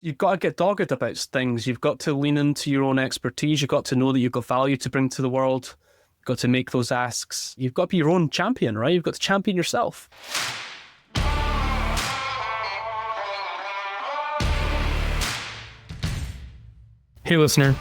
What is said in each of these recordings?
you've got to get dogged about things. You've got to lean into your own expertise. You've got to know that you've got value to bring to the world. You've got to make those asks. You've got to be your own champion, right? You've got to champion yourself. Hey listener,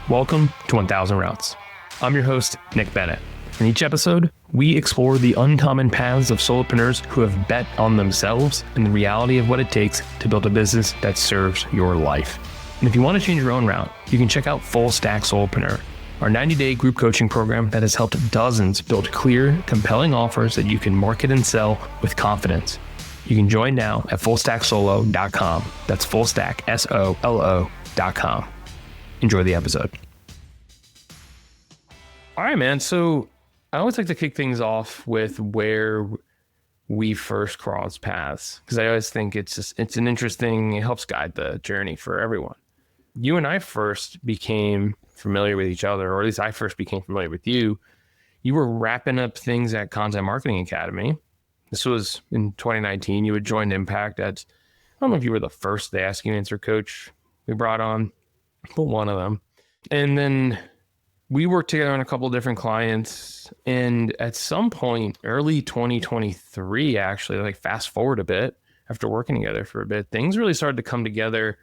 welcome to 1000 Routes. I'm your host, Nick Bennett. In each episode, we explore the uncommon paths of solopreneurs who have bet on themselves and the reality of what it takes to build a business that serves your life. And if you want to change your own route, you can check out Full Stack Solopreneur, our 90-day group coaching program that has helped dozens build clear, compelling offers that you can market and sell with confidence. You can join now at fullstacksolo.com. That's fullstacksolo.com. Enjoy the episode. All right, man. So I always like to kick things off with where we first crossed paths, because I always think it's an interesting, it helps guide the journey for everyone. You and I first became familiar with each other, or at least I first became familiar with you. You were wrapping up things at Content Marketing Academy. This was in 2019. You had joined Impact at, I don't know if you were the first the Ask You Answer coach we brought on, but one of them. And then we worked together on a couple of different clients. And at some point, early 2023, actually, like fast forward a bit, after working together for a bit, things really started to come together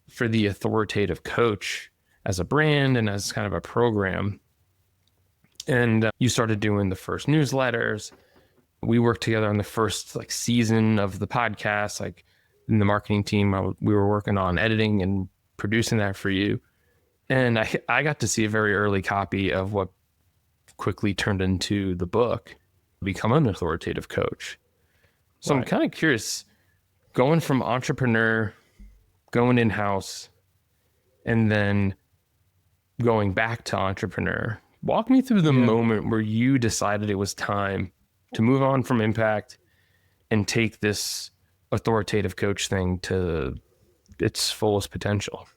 for the Authoritative Coach as a brand and as kind of a program. And you started doing the first newsletters. We worked together on the first season of the podcast, in the marketing team. We were working on editing and producing that for you. And I got to see a very early copy of what quickly turned into the book, Become an Authoritative Coach. So right. I'm kind of curious, going from entrepreneur, going in-house, and then going back to entrepreneur. Walk me through the moment where you decided it was time to move on from Impact and take this Authoritative Coach thing to its fullest potential.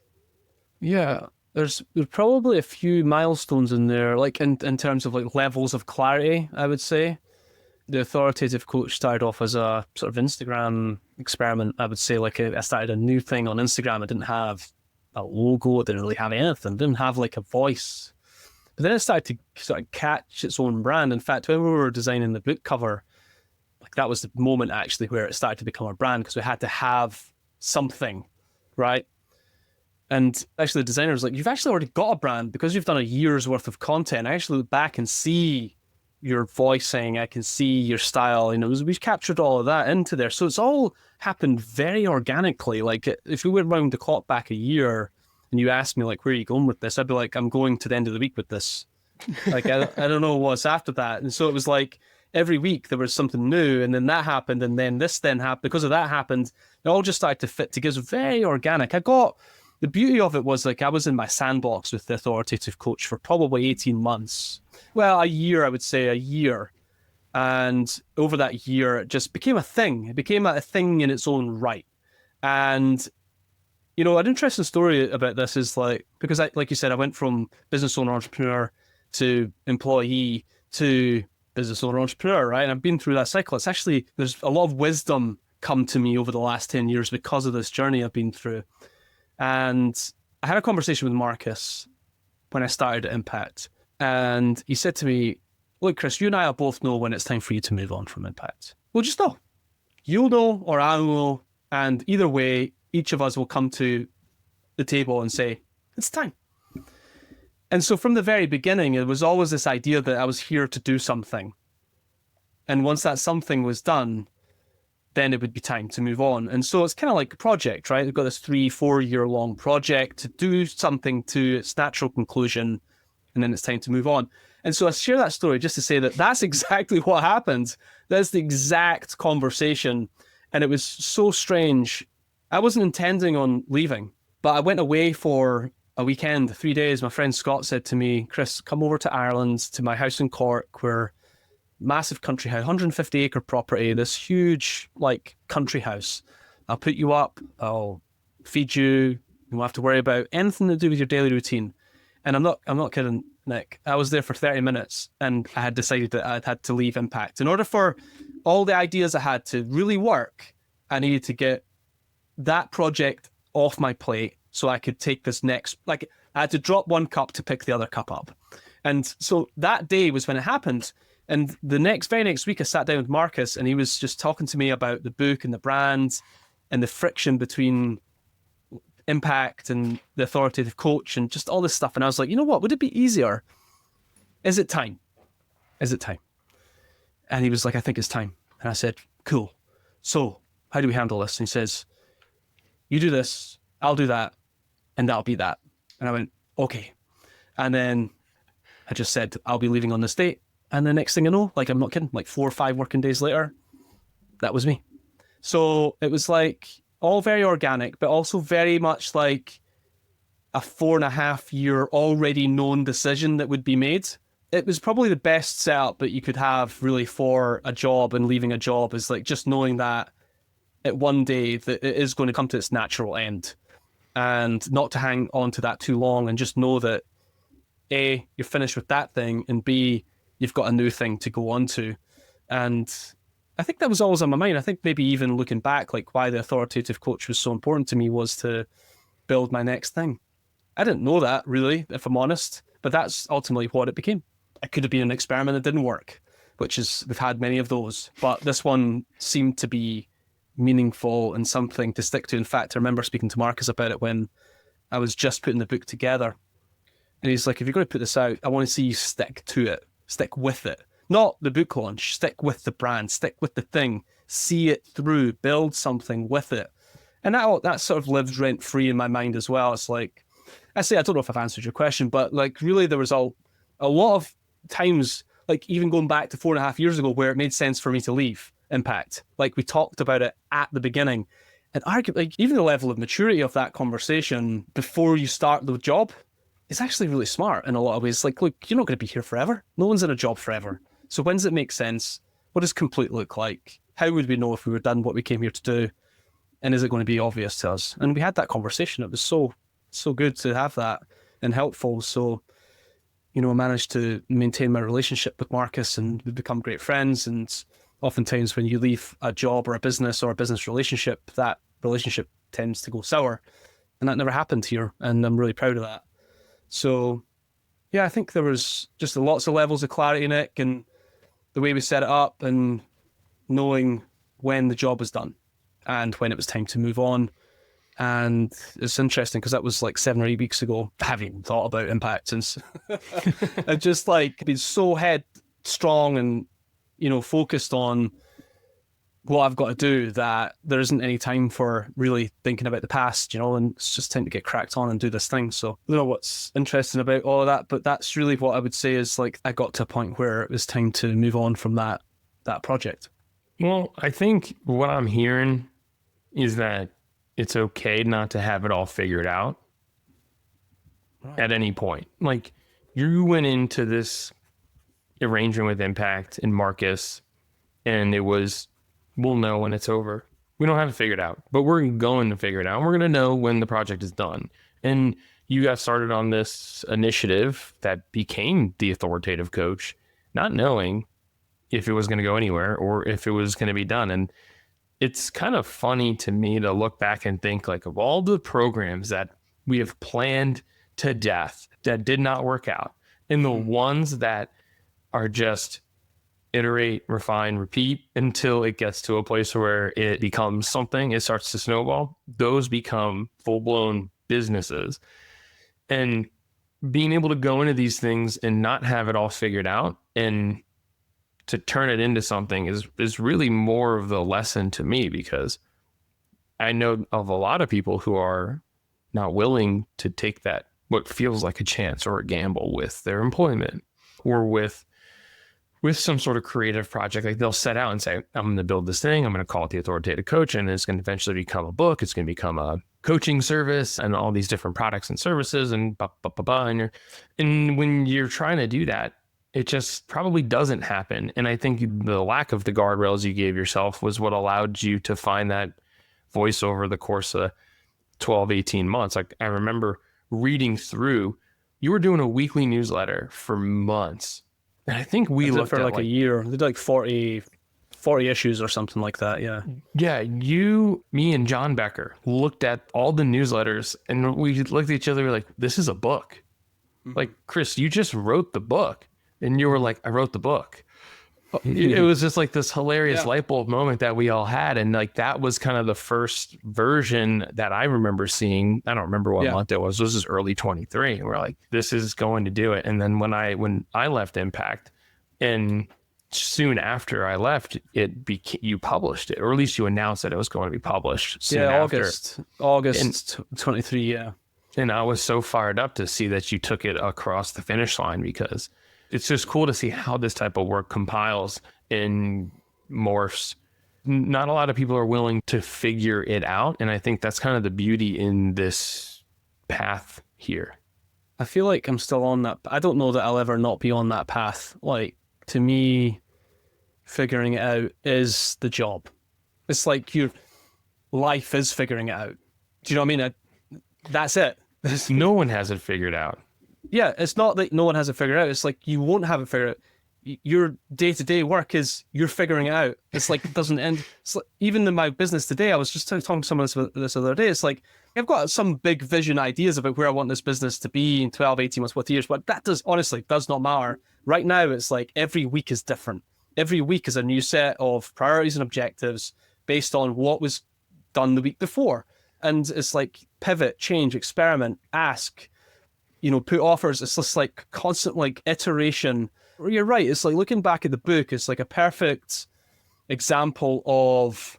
Yeah. There's probably a few milestones in there, in terms of levels of clarity, I would say. The Authoritative Coach started off as a sort of Instagram experiment, I would say. I started a new thing on Instagram. I didn't have a logo, it didn't really have anything, didn't have a voice. But then it started to sort of catch its own brand. In fact, when we were designing the book cover, that was the moment actually where it started to become our brand, because we had to have something, right? And actually the designer was like, you've actually already got a brand because you've done a year's worth of content. I actually look back and see your voicing. I can see your style. We've captured all of that into there. So it's all happened very organically. If we went round the clock back a year and you asked me, where are you going with this? I'd be like, I'm going to the end of the week with this. I don't know what's after that. And so it was every week there was something new, and then that happened, and then this then happened. Because of that happened, it all just started to fit together. It was very organic. The beauty of it was I was in my sandbox with the Authoritative Coach for probably 18 months. Well, a year, I would say a year. And over that year, it just became a thing. It became a thing in its own right. And, an interesting story about this is because like you said, I went from business owner entrepreneur to employee to business owner entrepreneur, right? And I've been through that cycle. It's actually, there's a lot of wisdom come to me over the last 10 years because of this journey I've been through. And I had a conversation with Marcus when I started at Impact. And he said to me, look, Chris, you and I both know when it's time for you to move on from Impact. We'll just know. You'll know or I'll know. And either way, each of us will come to the table and say, it's time. And so from the very beginning, it was always this idea that I was here to do something. And once that something was done, then it would be time to move on. And so it's kind of like a project, right? We've got this 3-4 year long project to do something to its natural conclusion, and then it's time to move on. And so I share that story just to say that that's exactly what happened. That's the exact conversation. And it was so strange. I wasn't intending on leaving, but I went away for a weekend, 3 days. My friend Scott said to me, Chris, come over to Ireland, to my house in Cork, where massive country house, 150 acre property, this huge country house. I'll put you up, I'll feed you, you won't have to worry about anything to do with your daily routine. And I'm not kidding, Nick. I was there for 30 minutes and I had decided that I'd had to leave Impact. In order for all the ideas I had to really work, I needed to get that project off my plate so I could take this next, like I had to drop one cup to pick the other cup up. And so that day was when it happened. And the very next week, I sat down with Marcus and he was just talking to me about the book and the brand and the friction between Impact and the Authoritative Coach and just all this stuff. And I was like, you know what? Would it be easier? Is it time? Is it time? And he was like, I think it's time. And I said, cool. So how do we handle this? And he says, you do this, I'll do that, and that'll be that. And I went, okay. And then I just said, I'll be leaving on this date. And the next thing I know, like, I'm not kidding, like 4 or 5 working days later, that was me. So it was like all very organic, but also very much like a 4.5-year already known decision that would be made. It was probably the best setup that you could have really for a job and leaving a job, is like just knowing that at one day that it is going to come to its natural end, and not to hang on to that too long, and just know that A, you're finished with that thing, and B, you've got a new thing to go on to. And I think that was always on my mind. I think maybe even looking back, like why the Authoritative Coach was so important to me was to build my next thing. I didn't know that really, if I'm honest, but that's ultimately what it became. It could have been an experiment that didn't work, which is, we've had many of those, but this one seemed to be meaningful and something to stick to. In fact, I remember speaking to Marcus about it when I was just putting the book together. And he's like, if you're going to put this out, I want to see you stick to it, stick with it. Not the book launch, stick with the brand, stick with the thing, see it through, build something with it. And that sort of lives rent free in my mind as well. It's like, I don't know if I've answered your question, but like really there was a lot of times, like even going back to 4.5 years ago, where it made sense for me to leave Impact. Like we talked about it at the beginning, and arguably like, even the level of maturity of that conversation before you start the job is actually really smart in a lot of ways. Like, look, you're not going to be here forever. No one's in a job forever. So when does it make sense? What does complete look like? How would we know if we were done what we came here to do? And is it going to be obvious to us? And we had that conversation. It was so good to have that and helpful. So, you know, I managed to maintain my relationship with Marcus and we've become great friends. And oftentimes when you leave a job or a business relationship, that relationship tends to go sour. And that never happened here. And I'm really proud of that. So, yeah, I think there was just lots of levels of clarity, Nick, and the way we set it up and knowing when the job was done and when it was time to move on. And it's interesting because that was like 7 or 8 weeks ago. I haven't even thought about Impact since. I've just like been so headstrong and, you know, focused on what I've got to do that there isn't any time for really thinking about the past, you know, and it's just time to get cracked on and do this thing. So I don't know what's interesting about all of that, but that's really what I would say is like I got to a point where it was time to move on from that project. Well, I think what I'm hearing is that it's okay not to have it all figured out at any point. Like you went into this arrangement with Impact and Marcus and it was, we'll know when it's over. We don't have it figured out, but we're going to figure it out. And we're going to know when the project is done. And you got started on this initiative that became the Authoritative Coach, not knowing if it was going to go anywhere or if it was going to be done. And it's kind of funny to me to look back and think like of all the programs that we have planned to death that did not work out and the ones that are just iterate, refine, repeat until it gets to a place where it becomes something, it starts to snowball. Those become full-blown businesses. And being able to go into these things and not have it all figured out and to turn it into something is really more of the lesson to me, because I know of a lot of people who are not willing to take that, what feels like a chance or a gamble with their employment or with some sort of creative project. Like they'll set out and say, I'm going to build this thing. I'm going to call it the Authoritative Coach. And it's going to eventually become a book. It's going to become a coaching service and all these different products and services and and when you're trying to do that, it just probably doesn't happen. And I think the lack of the guardrails you gave yourself was what allowed you to find that voice over the course of 12, 18 months. Like I remember reading through, you were doing a weekly newsletter for months. And I think we looked for at like a year. They did like 40 40 issues or something like that. Yeah. Yeah, me and John Becker looked at all the newsletters and we looked at each other like, this is a book. Like, Chris, you just wrote the book. And you were like, I wrote the book. It was just like this hilarious light bulb moment that we all had. And like, that was kind of the first version that I remember seeing. I don't remember what month it was. This is early 23. And we're like, this is going to do it. And then when I left Impact, and soon after I left, you published it, or at least you announced that it was going to be published soon after. August 23. Yeah. And I was so fired up to see that you took it across the finish line, because it's just cool to see how this type of work compiles and morphs. Not a lot of people are willing to figure it out. And I think that's kind of the beauty in this path here. I feel like I'm still on that. I don't know that I'll ever not be on that path. Like, to me, figuring it out is the job. It's like your life is figuring it out. Do you know what I mean? That's it. No one has it figured out. Yeah, it's not that no one has it figured out. It's like you won't have it figured out. Your day-to-day work is you're figuring it out. It's like it doesn't end. It's like, even in my business today, I was just talking to someone this other day. It's like I've got some big vision ideas about where I want this business to be in 12, 18 months, 40 years, but that honestly does not matter. Right now, it's like every week is different. Every week is a new set of priorities and objectives based on what was done the week before. And it's like pivot, change, experiment, ask, put offers. It's just like constant like iteration. You're right. It's like looking back at the book, it's like a perfect example of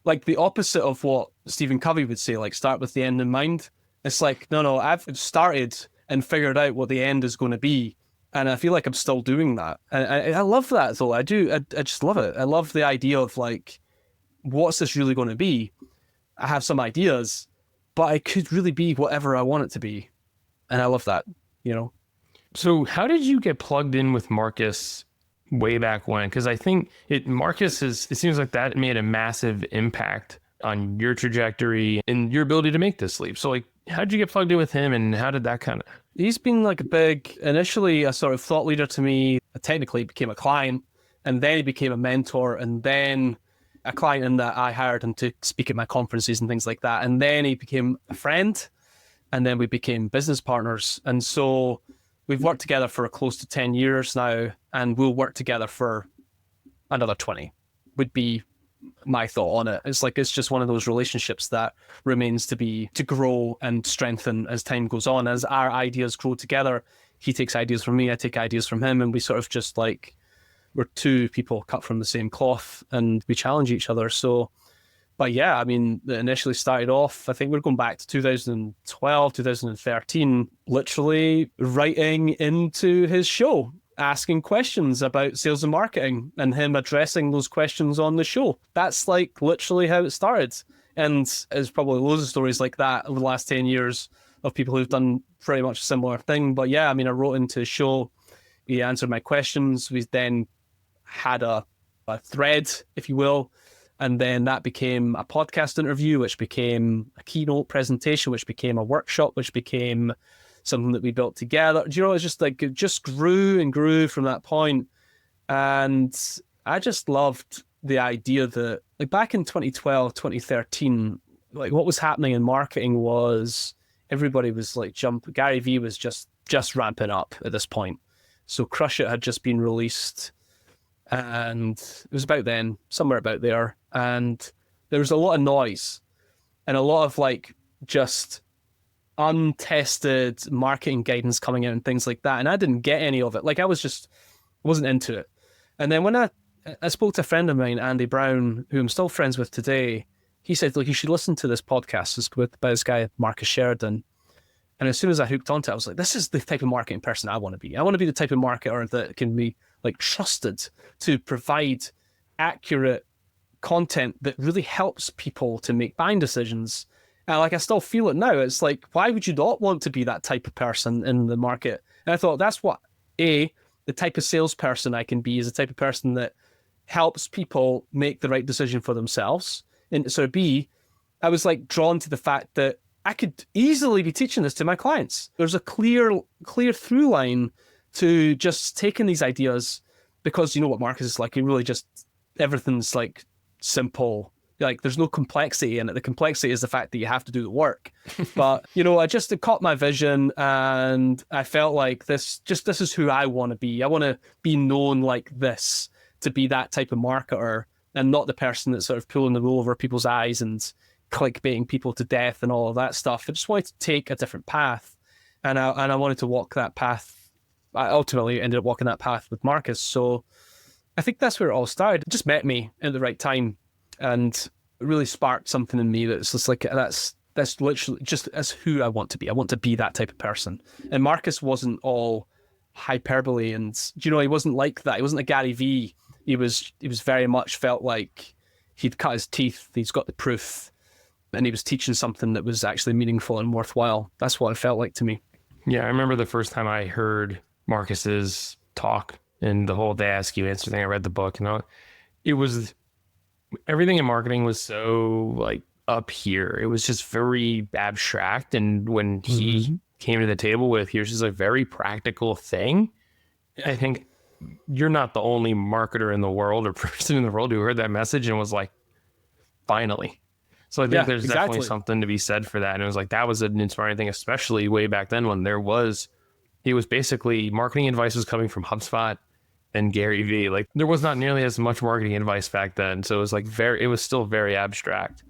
like the opposite of what Stephen Covey would say, like start with the end in mind. It's like, no, I've started and figured out what the end is going to be. And I feel like I'm still doing that. And I love that though. I do. I just love it. I love the idea of like, what's this really going to be? I have some ideas, but it could really be whatever I want it to be. And I love that, So how did you get plugged in with Marcus way back when? Because I think it seems like that made a massive impact on your trajectory and your ability to make this leap. So like, how did you get plugged in with him, and how did that kind of... He's been like initially a sort of thought leader to me. Technically became a client, and then he became a mentor, and then a client in that I hired him to speak at my conferences and things like that. And then he became a friend, and then we became business partners. And so we've worked together for close to 10 years now, and we'll work together for another 20, would be my thought on it. It's like, it's just one of those relationships that remains to grow and strengthen as time goes on. As our ideas grow together, he takes ideas from me, I take ideas from him, and we sort of just like, we're two people cut from the same cloth, and we challenge each other. So, but yeah, I mean, it initially started off, I think we're going back to 2012, 2013, literally writing into his show, asking questions about sales and marketing, and him addressing those questions on the show. That's like literally how it started. And there's probably loads of stories like that over the last 10 years of people who've done pretty much a similar thing. But yeah, I mean, I wrote into his show, he answered my questions. We then had a thread, if you will, and then that became a podcast interview, which became a keynote presentation, which became a workshop, which became something that we built together. Do you know, it's just like, it just grew and grew from that point. And I just loved the idea that like back in 2012, 2013, like what was happening in marketing was everybody was like Gary Vee was just ramping up at this point. So Crush It had just been released, and it was about then, somewhere about there. And there was a lot of noise and a lot of like just untested marketing guidance coming out and things like that. And I didn't get any of it. Like I wasn't into it. And then when I spoke to a friend of mine, Andy Brown, who I'm still friends with today, he said, look, you should listen to this podcast. It's by this guy, Marcus Sheridan. And as soon as I hooked onto it, I was like, this is the type of marketing person I want to be. I want to be the type of marketer that can be like trusted to provide accurate content that really helps people to make buying decisions. And like, I still feel it now. It's like, why would you not want to be that type of person in the market? And I thought that's what, the type of salesperson I can be is the type of person that helps people make the right decision for themselves. And so B, I was like drawn to the fact that I could easily be teaching this to my clients. There's a clear through line to just taking these ideas, because you know what Marcus is like. He really just everything's like simple. Like there's no complexity in it. The complexity is the fact that you have to do the work. But, it caught my vision, and I felt like this is who I want to be. I want to be known like this, to be that type of marketer, and not the person that's sort of pulling the wool over people's eyes and clickbaiting people to death and all of that stuff. I just wanted to take a different path, and I wanted to walk that path. I ultimately ended up walking that path with Marcus. So I think that's where it all started. It just met me at the right time, and it really sparked something in me that's just like, that's literally just as who I want to be. I want to be that type of person. And Marcus wasn't all hyperbole, and he wasn't like that. He wasn't a Gary V. He was very much felt like he'd cut his teeth. He's got the proof, and he was teaching something that was actually meaningful and worthwhile. That's what it felt like to me. Yeah, I remember the first time I heard Marcus's talk and the whole they ask you answer thing. I read the book, and it was, everything in marketing was so like up here. It was just very abstract. And when he came to the table with, here's just a very practical thing, I think you're not the only marketer in the world or person in the world who heard that message and was like, finally. So I think there's definitely something to be said for that. And it was like, that was an inspiring thing, especially way back then when it was basically marketing advice was coming from HubSpot and Gary V. Like there was not nearly as much marketing advice back then. So it was like it was still very abstract.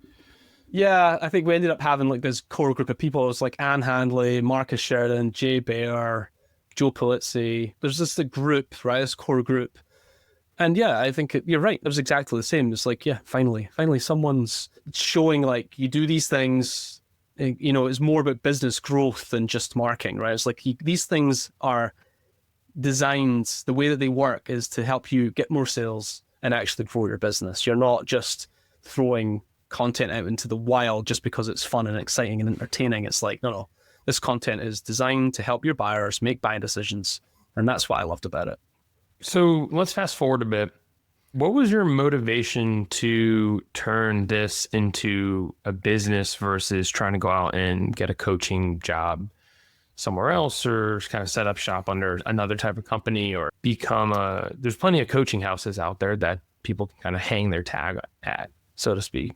Yeah, I think we ended up having like this core group of people. It was like Ann Handley, Marcus Sheridan, Jay Baer, Joe Pulizzi. There's just a group, right? This core group. And yeah, I think you're right. It was exactly the same. It's like, yeah, finally someone's showing like you do these things, it's more about business growth than just marketing, right? It's like these things are designed, the way that they work is to help you get more sales and actually grow your business. You're not just throwing content out into the wild just because it's fun and exciting and entertaining. It's like, no, this content is designed to help your buyers make buying decisions. And that's what I loved about it. So let's fast forward a bit. What was your motivation to turn this into a business versus trying to go out and get a coaching job somewhere else, or kind of set up shop under another type of company, or there's plenty of coaching houses out there that people can kind of hang their tag at, so to speak?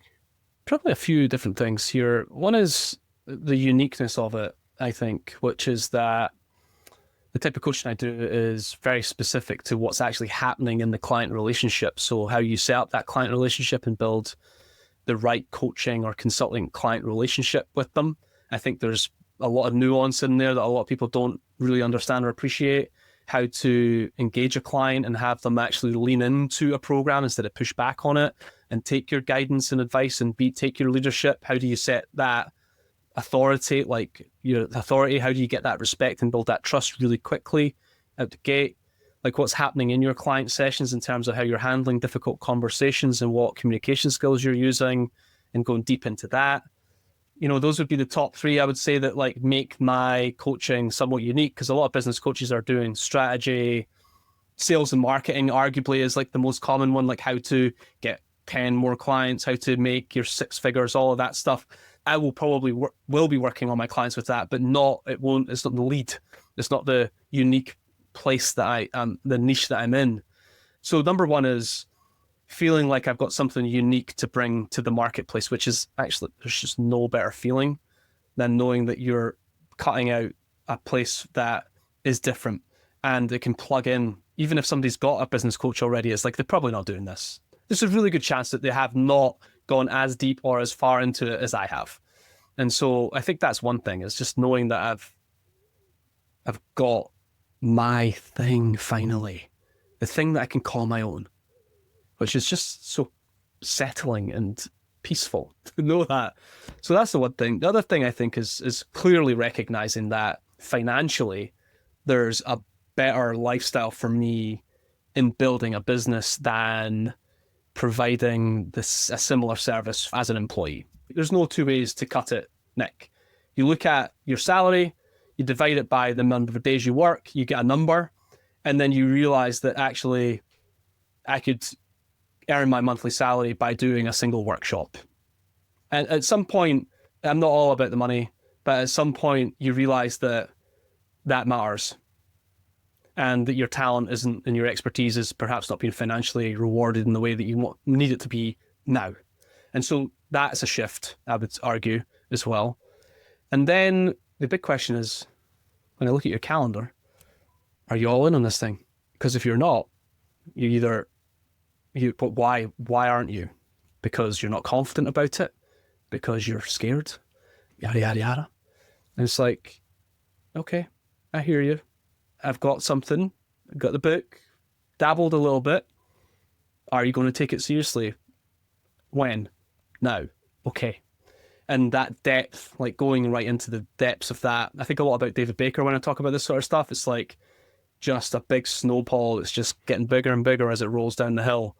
Probably a few different things here. One is the uniqueness of it, I think, which is that the type of coaching I do is very specific to what's actually happening in the client relationship. So how you set up that client relationship and build the right coaching or consulting client relationship with them. I think there's a lot of nuance in there that a lot of people don't really understand or appreciate. How to engage a client and have them actually lean into a program instead of push back on it, and take your guidance and advice and take your leadership. How do you set that authority, like your authority? How do you get that respect and build that trust really quickly out the gate? Like what's happening in your client sessions in terms of how you're handling difficult conversations and what communication skills you're using, and going deep into that. Those would be the top three, I would say, that like make my coaching somewhat unique, because a lot of business coaches are doing strategy, sales and marketing arguably is like the most common one, like how to get 10 more clients, how to make your 6 figures, all of that stuff. I will probably will be working on my clients with that, but it's not the lead. It's not the unique place that I am, the niche that I'm in. So number one is feeling like I've got something unique to bring to the marketplace, which is actually, there's just no better feeling than knowing that you're cutting out a place that is different and it can plug in. Even if somebody's got a business coach already, it's like, they're probably not doing this. There's a really good chance that they have not gone as deep or as far into it as I have. And so I think that's one thing, is just knowing that I've got my thing finally, the thing that I can call my own, which is just so settling and peaceful to know that. So that's the one thing. The other thing I think is clearly recognizing that financially there's a better lifestyle for me in building a business than providing a similar service as an employee. There's no two ways to cut it, Nick. You look at your salary, you divide it by the number of days you work, you get a number, and then you realize that actually I could earn my monthly salary by doing a single workshop. And at some point, I'm not all about the money, but at some point you realize that matters. and that your talent isn't and your expertise is perhaps not being financially rewarded in the way that you need it to be now. And so that's a shift, I would argue, as well. And then the big question is, when I look at your calendar, are you all in on this thing? Because if you're not, but why aren't you? Because you're not confident about it? Because you're scared? Yada, yada, yada. And it's like, okay, I hear you. I've got something, got the book, dabbled a little bit. Are you going to take it seriously? When? Now. Okay. And that depth, like going right into the depths of that. I think a lot about David Baker when I talk about this sort of stuff. It's like just a big snowball that's just getting bigger and bigger as it rolls down the hill.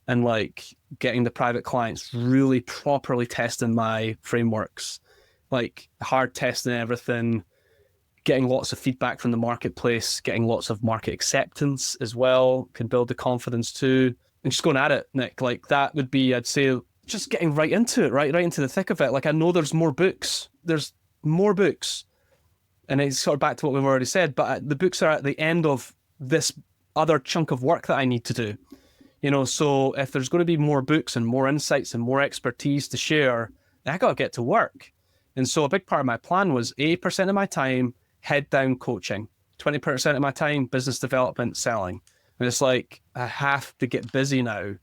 And like getting the private clients really properly testing my frameworks, like hard testing everything, getting lots of feedback from the marketplace, getting lots of market acceptance as well, can build the confidence too. And just going at it, Nick, like that would be, I'd say, just getting right into it, right into the thick of it. Like I know there's more books. There's more books. And it's sort of back to what we've already said, but the books are at the end of this other chunk of work that I need to do. You know, so if there's going to be more books and more insights and more expertise to share, I got to get to work. And so a big part of my plan was 80% of my time, head down coaching, 20% of my time, business development, selling. And it's like, I have to get busy now,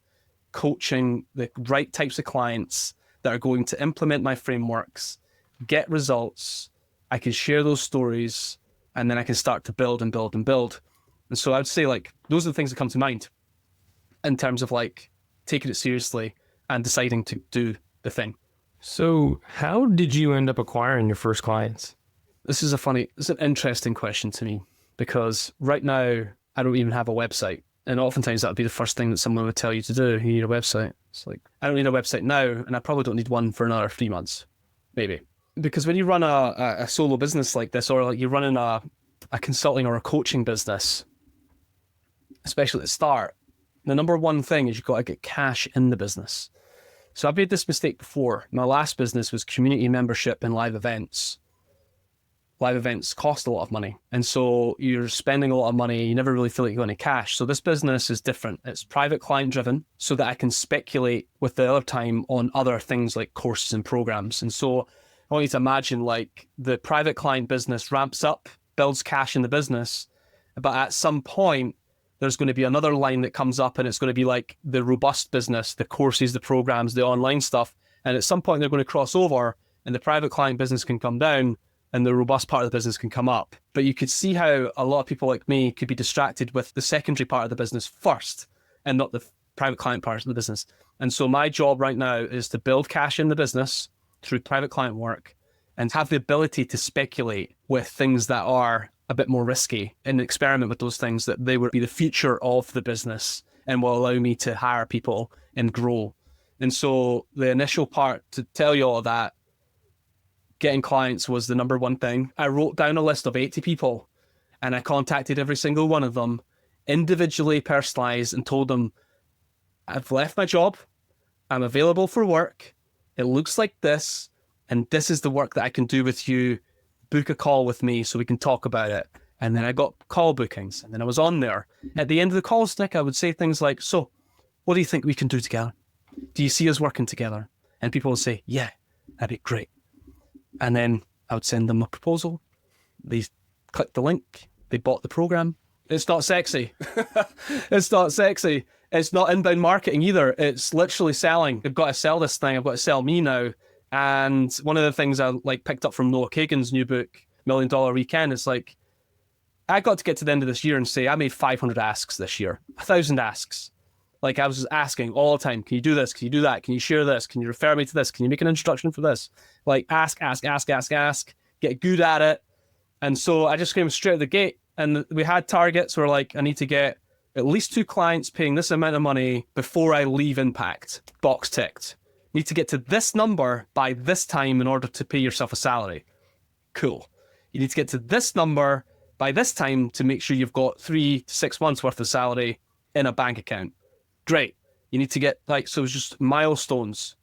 coaching the right types of clients that are going to implement my frameworks, get results. I can share those stories, and then I can start to build and build and build. And so I would say like, those are the things that come to mind in terms of like taking it seriously and deciding to do the thing. So how did you end up acquiring your first clients? It's an interesting question to me, because right now I don't even have a website. And oftentimes that would be the first thing that someone would tell you to do. You need a website. It's like, I don't need a website now, and I probably don't need one for another 3 months, maybe. Because when you run a solo business like this, or like you're running a consulting or a coaching business, especially at the start, the number one thing is you've got to get cash in the business. So I've made this mistake before. My last business was community membership and live events. Live events cost a lot of money. And so you're spending a lot of money. You never really feel like you got any cash. So this business is different. It's private client driven so that I can speculate with the other time on other things like courses and programs. And so I want you to imagine like the private client business ramps up, builds cash in the business, but at some point, there's going to be another line that comes up, and it's going to be like the robust business, the courses, the programs, the online stuff. And at some point they're going to cross over, and the private client business can come down and the robust part of the business can come up. But you could see how a lot of people like me could be distracted with the secondary part of the business first and not the private client part of the business. And so my job right now is to build cash in the business through private client work and have the ability to speculate with things that are a bit more risky and experiment with those things that they would be the future of the business and will allow me to hire people and grow. And so the initial part to tell you all of that, getting clients was the number one thing. I wrote down a list of 80 people and I contacted every single one of them individually, personalized, and told them, I've left my job. I'm available for work. It looks like this, and this is the work that I can do with you. Book a call with me so we can talk about it. And then I got call bookings, and then I was on there. At the end of the calls, Nick, I would say things like, so what do you think we can do together? Do you see us working together? And people would say, yeah, that'd be great. And then I would send them a proposal. They clicked the link. They bought the program. It's not sexy. It's not sexy. It's not inbound marketing either. It's literally selling. I've got to sell this thing. I've got to sell me now. And one of the things I like picked up from Noah Kagan's new book, $1 Million Weekend, is like, I got to get to the end of this year and say, I made 500 asks this year, 1,000 asks. Like I was just asking all the time, can you do this? Can you do that? Can you share this? Can you refer me to this? Can you make an introduction for this? Like ask, get good at it. And so I just came straight at the gate, and we had targets where like, I need to get at least 2 clients paying this amount of money before I leave Impact. Box ticked. Need to get to this number by this time in order to pay yourself a salary. Cool. You need to get to this number by this time to make sure you've got 3 to 6 months worth of salary in a bank account. Great. You need to get so it's just milestones,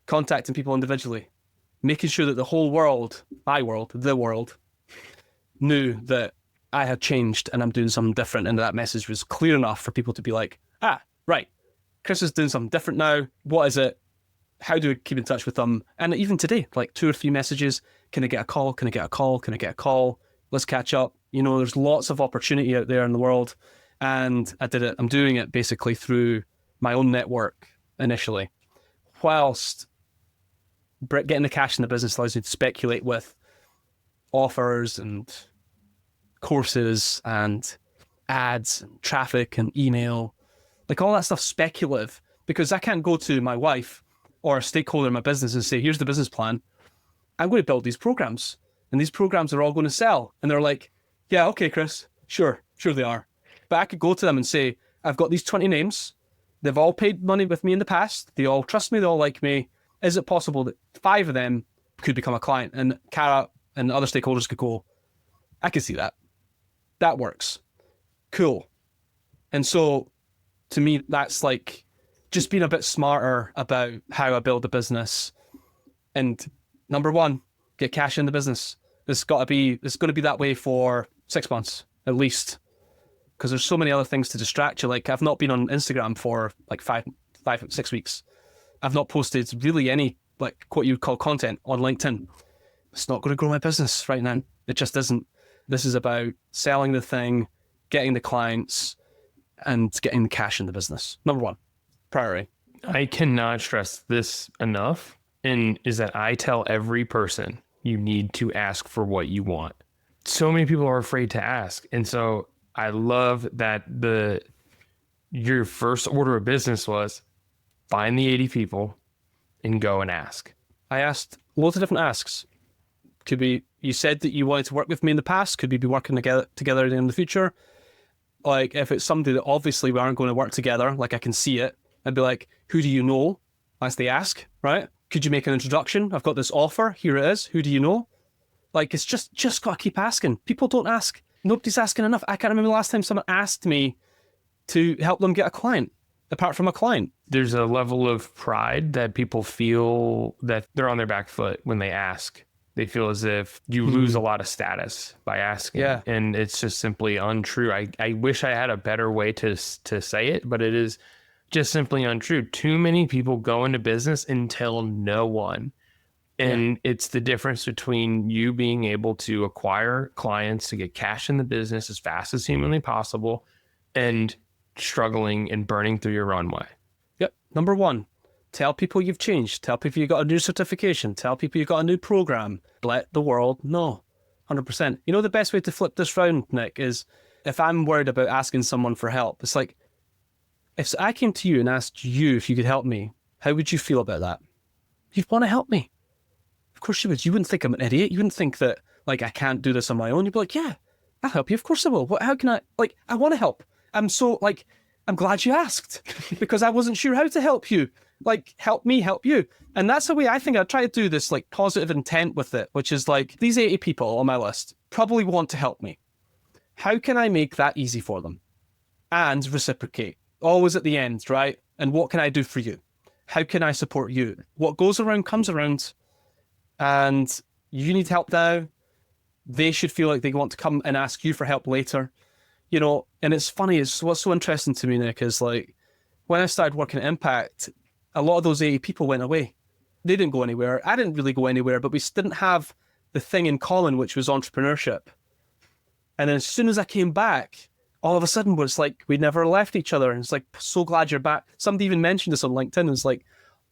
contacting people individually, making sure that the whole world, the world knew that I had changed and I'm doing something different, and that message was clear enough for people to be like, right, Chris is doing something different now. What is it? How do I keep in touch with them? And even today, like 2 or 3 messages. Can I get a call? Can I get a call? Can I get a call? Let's catch up. There's lots of opportunity out there in the world. And I did it. I'm doing it basically through my own network initially, whilst getting the cash in the business allows you to speculate with offers and courses and ads and traffic and email, like all that stuff speculative, because I can't go to my wife or a stakeholder in my business and say, here's the business plan. I'm going to build these programs and these programs are all going to sell. And they're like, yeah, okay, Chris, sure they are. But I could go to them and say, I've got these 20 names. They've all paid money with me in the past. They all trust me. They all like me. Is it possible that 5 of them could become a client? And Cara and other stakeholders could go, I can see that. That works. Cool. And so to me, that's like just being a bit smarter about how I build a business. And number 1, get cash in the business. It's going to be that way for 6 months at least, because there's so many other things to distract you. Like I've not been on Instagram for like 6 weeks. I've not posted really any like what you would call content on LinkedIn. It's not going to grow my business right now. It just isn't. This is about selling the thing, getting the clients, and getting the cash in the business. Number 1, priority. I cannot stress this enough, and is that I tell every person you need to ask for what you want. So many people are afraid to ask. And so I love that your first order of business was find the 80 people and go and ask. I asked loads of different asks. Could be, you said that you wanted to work with me in the past. Could we be working together in the future? Like if it's somebody that obviously we aren't going to work together, like I can see it, I'd be like, who do you know? That's the ask, right? Could you make an introduction? I've got this offer. Here it is. Who do you know? Like it's just got to keep asking. People don't ask. Nobody's asking enough. I can't remember the last time someone asked me to help them get a client, apart from a client. There's a level of pride that people feel that they're on their back foot when they ask. They feel as if you lose a lot of status by asking. Yeah. And it's just simply untrue. I wish I had a better way to say it, but it is just simply untrue. Too many people go into business and tell no one. And it's the difference between you being able to acquire clients to get cash in the business as fast as humanly possible and struggling and burning through your runway. Yep. Number 1, tell people you've changed. Tell people you got a new certification. Tell people you got a new program. Let the world know. 100%. The best way to flip this round, Nick, is if I'm worried about asking someone for help, it's like, if I came to you and asked you if you could help me, how would you feel about that? You'd want to help me. Of course you would. You wouldn't think I'm an idiot. You wouldn't think that, like, I can't do this on my own. You'd be like, yeah, I'll help you. Of course I will. How can I, I want to help. I'm glad you asked because I wasn't sure how to help you. Help me help you. And that's the way I think I try to do this, positive intent with it, which is these 80 people on my list probably want to help me. How can I make that easy for them? And reciprocate. Always at the end, right? And what can I do for you? How can I support you? What goes around comes around. And you need help now. They should feel like they want to come and ask you for help later. And it's funny, what's so interesting to me, Nick, is when I started working at Impact, a lot of those 80 people went away. They didn't go anywhere. I didn't really go anywhere, but we didn't have the thing in common, which was entrepreneurship. And then as soon as I came back, all of a sudden it's we never left each other. And it's so glad you're back. Somebody even mentioned this on LinkedIn. And it's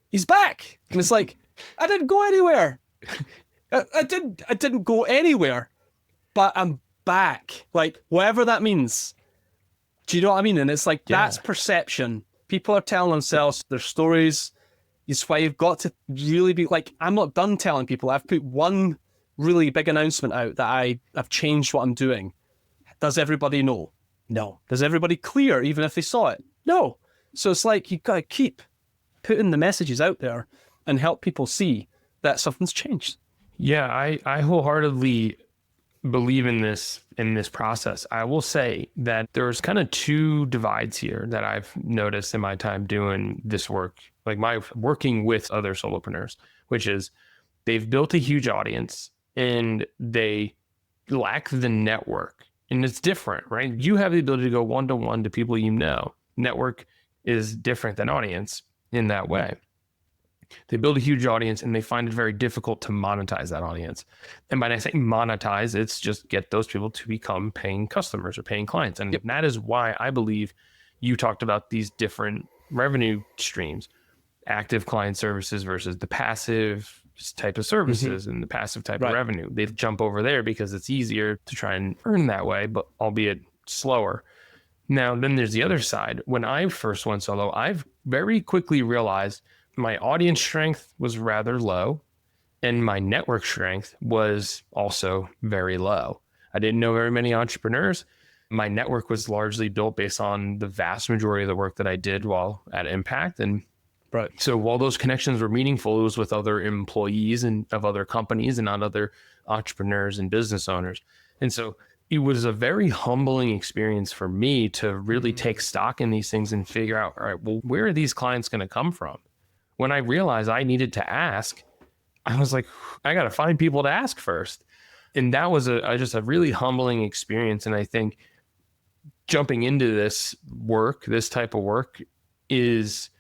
he's back. And it's I didn't go anywhere. I didn't go anywhere, but I'm back. Whatever that means. Do you know what I mean? And it's that's perception. People are telling themselves their stories. It's why you've got to really be I'm not done telling people. I've put one really big announcement out that I've changed what I'm doing. Does everybody know? No. Does everybody clear even if they saw it? No. So it's you've got to keep putting the messages out there and help people see that something's changed. Yeah, I wholeheartedly believe in this process. I will say that there's kind of 2 divides here that I've noticed in my time doing this work, my working with other solopreneurs, which is they've built a huge audience and they lack the network. And it's different, right? You have the ability to go one-to-one to people you know. Network is different than audience in that way. They build a huge audience and they find it very difficult to monetize that audience. And when I say monetize, it's just get those people to become paying customers or paying clients. And that is why I believe you talked about these different revenue streams, active client services versus the passive type of services and the passive type of revenue. They jump over there because it's easier to try and earn that way, but albeit slower. Now, then there's the other side. When I first went solo, I've very quickly realized my audience strength was rather low and my network strength was also very low. I didn't know very many entrepreneurs. My network was largely built based on the vast majority of the work that I did while at Impact. And so while those connections were meaningful, it was with other employees and of other companies and not other entrepreneurs and business owners. And so it was a very humbling experience for me to really take stock in these things and figure out, all right, well, where are these clients going to come from? When I realized I needed to ask, I was like, I got to find people to ask first. And that was just a really humbling experience. And I think jumping into this work, this type of work, is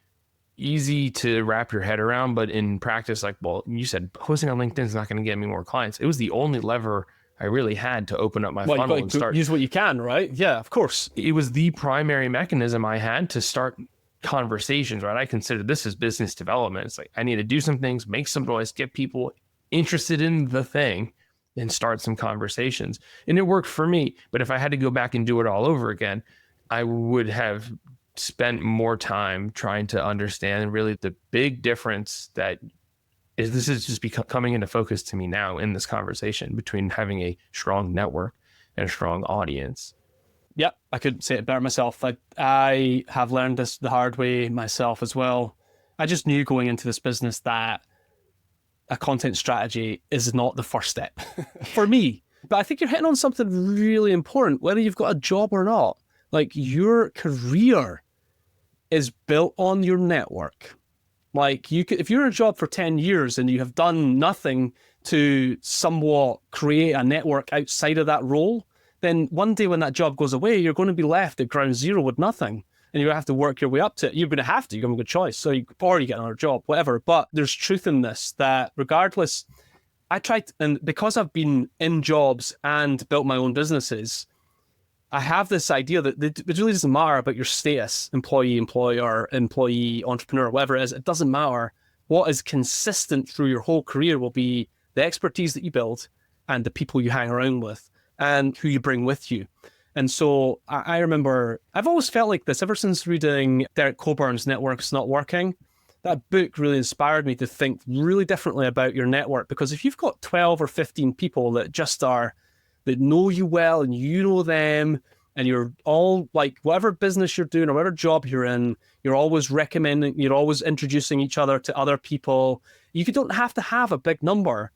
easy to wrap your head around. But in practice, like, well, you said posting on LinkedIn is not going to get me more clients. It was the only lever I really had to open up my funnel and start. Use what you can, right? Yeah, of course. It was the primary mechanism I had to start conversations, right? I consider this as business development. It's like, I need to do some things, make some noise, get people interested in the thing and start some conversations. And it worked for me. But if I had to go back and do it all over again, I would have spent more time trying to understand really the big difference that is, this is just coming into focus to me now in this conversation between having a strong network and a strong audience. Yeah, I could say it better myself. I have learned this the hard way myself as well. I just knew going into this business that a content strategy is not the first step for me. But I think you're hitting on something really important, whether you've got a job or not. Like, your career is built on your network. Like, if you're in a job for 10 years and you have done nothing to somewhat create a network outside of that role, then one day when that job goes away, you're going to be left at ground zero with nothing. And you're going to have to work your way up to it. You're going to have to. You're going to have a good choice. Or you get another job, whatever. But there's truth in this, that regardless, I tried, and because I've been in jobs and built my own businesses, I have this idea that it really doesn't matter about your status, employee, employer, employee, entrepreneur, whatever it is. It doesn't matter. What is consistent through your whole career will be the expertise that you build and the people you hang around with and who you bring with you. And so I remember, I've always felt like this ever since reading Derek Coburn's Network's Not Working. That book really inspired me to think really differently about your network, because if you've got 12 or 15 people that know you well and you know them, and you're all like, whatever business you're doing or whatever job you're in, you're always recommending, you're always introducing each other to other people. You don't have to have a big number.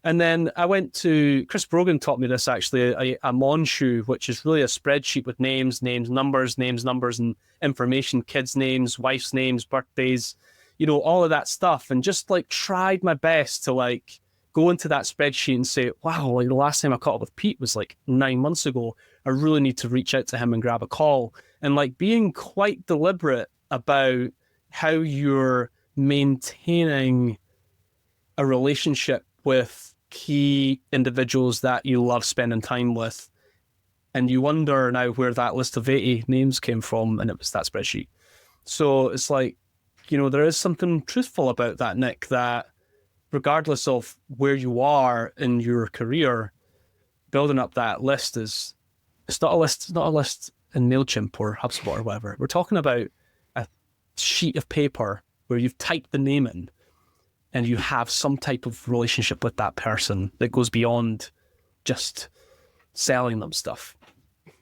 And then I went to, Chris Brogan taught me this actually, a Monshu, which is really a spreadsheet with names, numbers, and information, kids' names, wife's names, birthdays, all of that stuff. And just like tried my best to like go into that spreadsheet and say, wow, like the last time I caught up with Pete was like 9 months ago. I really need to reach out to him and grab a call. And like being quite deliberate about how you're maintaining a relationship with key individuals that you love spending time with. And you wonder now where that list of 80 names came from, and it was that spreadsheet. So it's like, there is something truthful about that, Nick, that regardless of where you are in your career, building up that list it's not a list in MailChimp or HubSpot or whatever. We're talking about a sheet of paper where you've typed the name in and you have some type of relationship with that person that goes beyond just selling them stuff.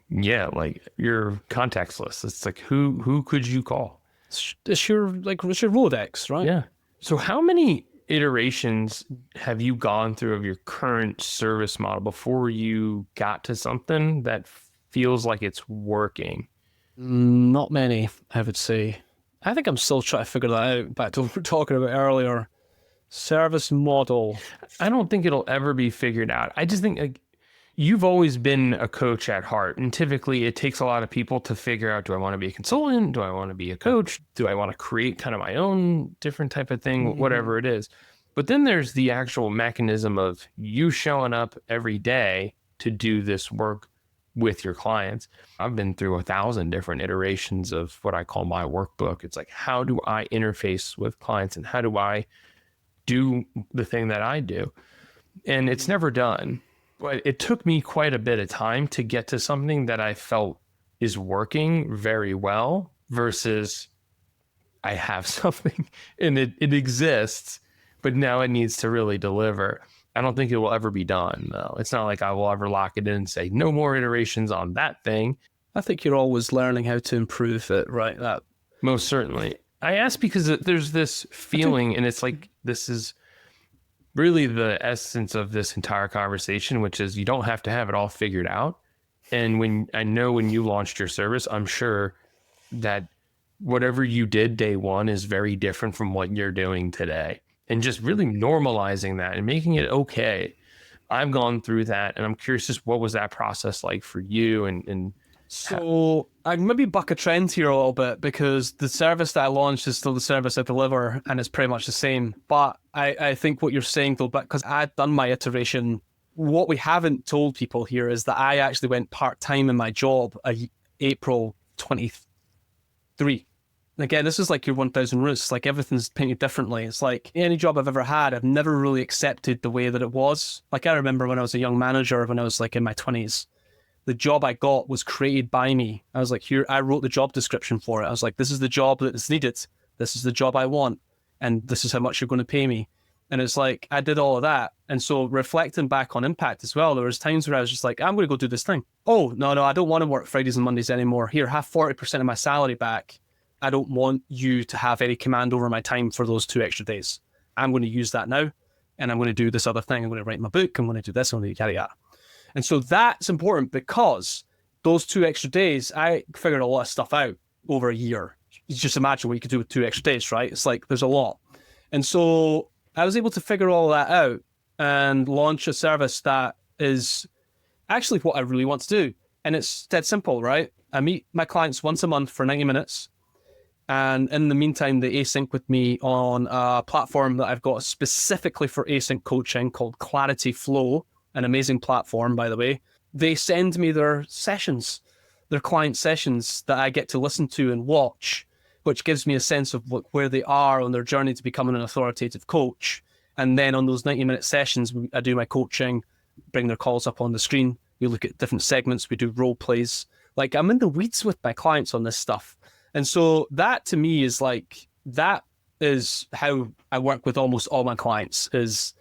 Yeah, like your contacts list. It's like, who could you call? It's your Rolodex, right? Yeah. So how many iterations have you gone through of your current service model before you got to something that feels like it's working? Not many, I would say. I think I'm still trying to figure that out. Back to what we were talking about earlier. Service model. I don't think it'll ever be figured out. I just think like You've always been a coach at heart, and typically it takes a lot of people to figure out, do I want to be a consultant? Do I want to be a coach? Do I want to create kind of my own different type of thing, whatever it is? But then there's the actual mechanism of you showing up every day to do this work with your clients. I've been through 1,000 different iterations of what I call my workbook. It's like, how do I interface with clients and how do I do the thing that I do? And it's never done. But it took me quite a bit of time to get to something that I felt is working very well versus I have something and it exists, but now it needs to really deliver. I don't think it will ever be done, though. It's not like I will ever lock it in and say, no more iterations on that thing. I think you're always learning how to improve it, right? That Most certainly. I ask because there's this feeling, and it's like, this is really the essence of this entire conversation, which is you don't have to have it all figured out. And when you launched your service, I'm sure that whatever you did day one is very different from what you're doing today. And just really normalizing that and making it okay. I've gone through that, and I'm curious, just what was that process like for you? So I maybe buck a trend here a little bit, because the service that I launched is still the service I deliver, and it's pretty much the same. But I think what you're saying, though, because I'd done my iteration, what we haven't told people here is that I actually went part-time in my job April 23. Again, this is like your 1,000 roots. Like, everything's painted differently. It's like any job I've ever had, I've never really accepted the way that it was. Like, I remember when I was a young manager, when I was like in my 20s, the job I got was created by me. I was like, here, I wrote the job description for it. I was like, this is the job that is needed. This is the job I want. And this is how much you're going to pay me. And it's like, I did all of that. And so reflecting back on impact as well, there was times where I was just like, I'm going to go do this thing. Oh, no, I don't want to work Fridays and Mondays anymore. Here, have 40% of my salary back. I don't want you to have any command over my time for those 2 extra days. I'm going to use that now. And I'm going to do this other thing. I'm going to write my book. I'm going to do this. I'm going to yada yada. And so that's important, because those 2 extra days, I figured a lot of stuff out over a year. You just imagine what you could do with 2 extra days, right? It's like, there's a lot. And so I was able to figure all that out and launch a service that is actually what I really want to do. And it's dead simple, right? I meet my clients once a month for 90 minutes. And in the meantime, they async with me on a platform that I've got specifically for async coaching called Clarity Flow. An amazing platform, by the way. They send me their sessions, their client sessions that I get to listen to and watch, which gives me a sense of where they are on their journey to becoming an authoritative coach. And then on those 90-minute sessions, I do my coaching, bring their calls up on the screen. We look at different segments. We do role plays. Like, I'm in the weeds with my clients on this stuff. And so that to me is like, that is how I work with almost all my clients, is